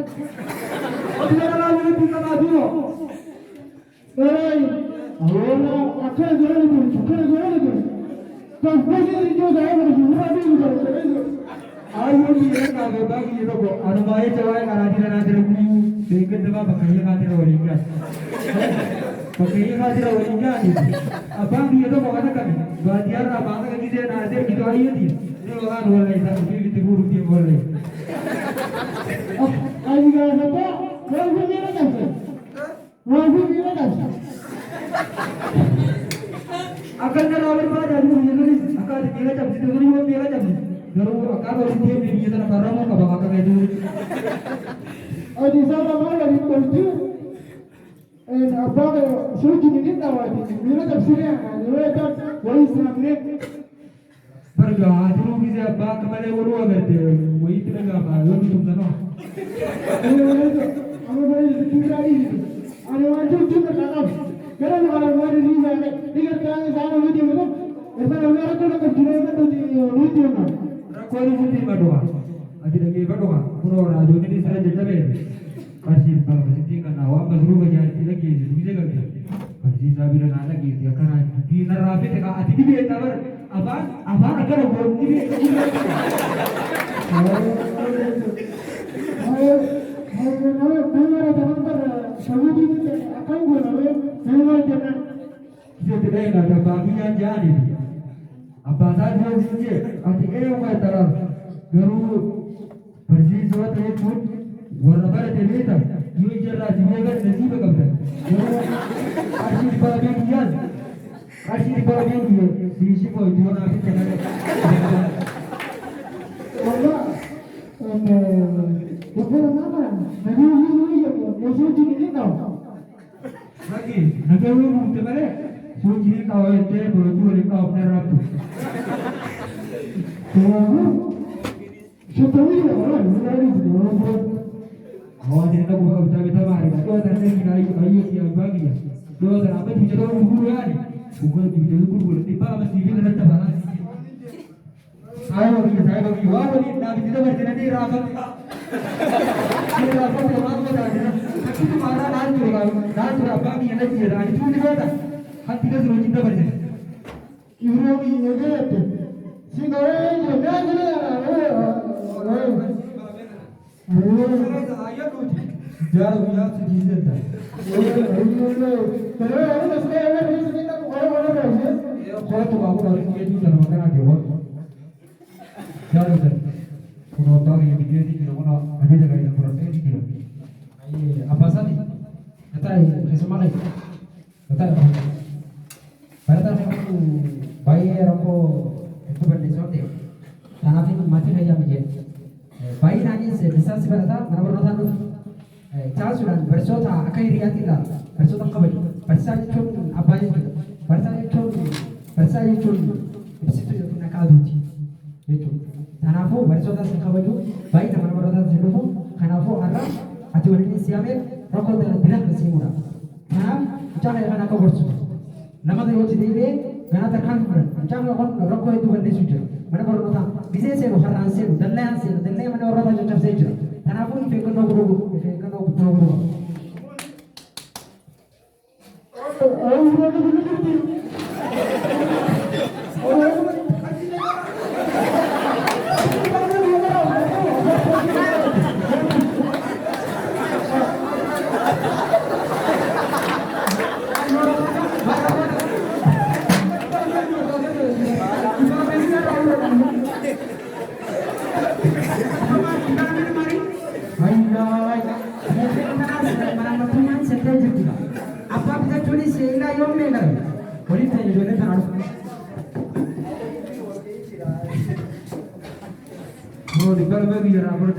Tidak ada lagi kita maju. Allah akan jalan itu, akan jalan itu. Tapi ini juga ada beberapa juga. Ayo kita bagi itu kok. Anu mai cewek karena tidak dekat dengan pakai kadir orang. Pakai kadir orang ini. Abang dia tu bukan kan? Bahagian abang kan kita nanti kita ayo dia. Dia orang boleh tapi kita guru dia boleh. Ayo kita apa? Wajib dia nak apa? Wajib dia nak apa? Akan jalan pada dulu ni. Akan dia jam itu dulu dia jam. Baru akan baru dia ni kita nak barang apa bakal itu. Oh di sana mana di Turki? Abang suci ni tak wajib. Dia tak siapa. Dia tak wajib sebenarnya. Pergi dulu bisa abang kemana baru ada tu. Wajib tidak apa. Lalu tu sana. Anu boleh tinggal ini. Anu wajib juga tak. Kerana kalau mana ni sana, dia kerana sana wajib tu. Esok orang tu nak kira tu wajib mana. Rakoni wajib berdoa. Aji lagi berdoa. Pura raju ni sana jejak. Kasih kalau kasih tinggal awak mazrul berjaya lagi bisa kerja. Kasih sabira nak lagi dia kerana di narafi teka hati dia tabar apa agar orang ini. Tidak ada bagian jadi. Apa saja saja. Hati orang terang. Guru bersih suatu pun. Warna terlihat, ini jelas dia kan nasib kabar. Asyik bagian dia, sisi pun jual apa cakap. Allah, bukan apa, ini musuh jadi tahu. Lagi, negara umum cakap, suci tahu itu berutuh itu apa rapu. Setelah itu orang mulai itu. Awak tidak buka kita mari. Dua tanah kita ayu yang bagi. Dua tanah apa tujuh orang guru ni. Bukan tujuh guru. Tiba masih kita nak tahan. Saya bagi. Wah ni nabi kita berjanji rapat. Kita rapat orang kita ada. Tapi tu mana nanti bagi yang lagi ada. Itu juga ada. Hati kita suruh cinta berjanji. Ibu ini ada. Singgah ini Jauh jauh sedih dah. Kalau tu aku dah fikir tu jangan makan aja buat. Jauh dah. Kalau tahu yang dia di kilo mana ada jaga yang kurang di kilo. Apa sani? Kata kesemana? Kata pada aku bayar aku itu benda sorte. Tanah itu mati saja macam. Bayi nangis besar sebenarnya, mana berusaha tu. Cara sudah bersota, akai riatilah, bersota kembali. Bersah itu apa itu? Bersah itu di situ itu nak aduti. Itu. Kanafu bersota sekali bayi nama berusaha seluruh. Kanafu arah, aturan ini siapa? Rokok dan tidak kesimura. Kanaf, jangan yang nak bersota. Nama tu yang jadi gana terkan pun. Jangan rokok itu benda suci. Mana berusaha? Bisa saya berharap saya, dalai mana orang macam saya je. Kenapa ini fake no guru? Apa kita tulis sehingga yang mana? Boleh tanya juga kan? Oh, di bawah bagi rapor